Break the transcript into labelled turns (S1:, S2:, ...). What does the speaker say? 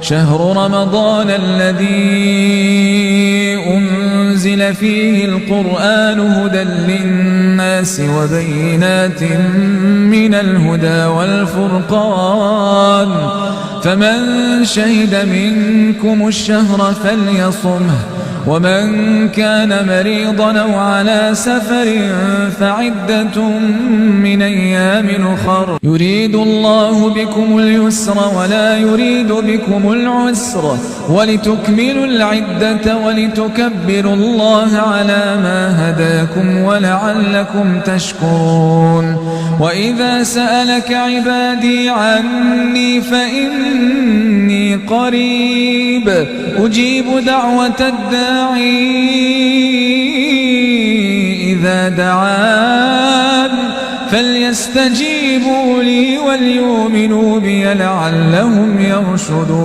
S1: شهر رمضان الذي أنزل فيه القرآن هدى للناس وبينات من الهدى والفرقان فمن شهد منكم الشهر فليصمه ومن كان مريضا أو على سفر فعدة من أيام أخر يريد الله بكم اليسر ولا يريد بكم العسر ولتكملوا العدة ولتكبروا الله على ما هداكم ولعلكم تشكرون وإذا سألك عبادي عني فإني قريب أجيب دعوة الداعي إذا دعان فليستجيبوا لي وليؤمنوا بي لعلهم يرشدون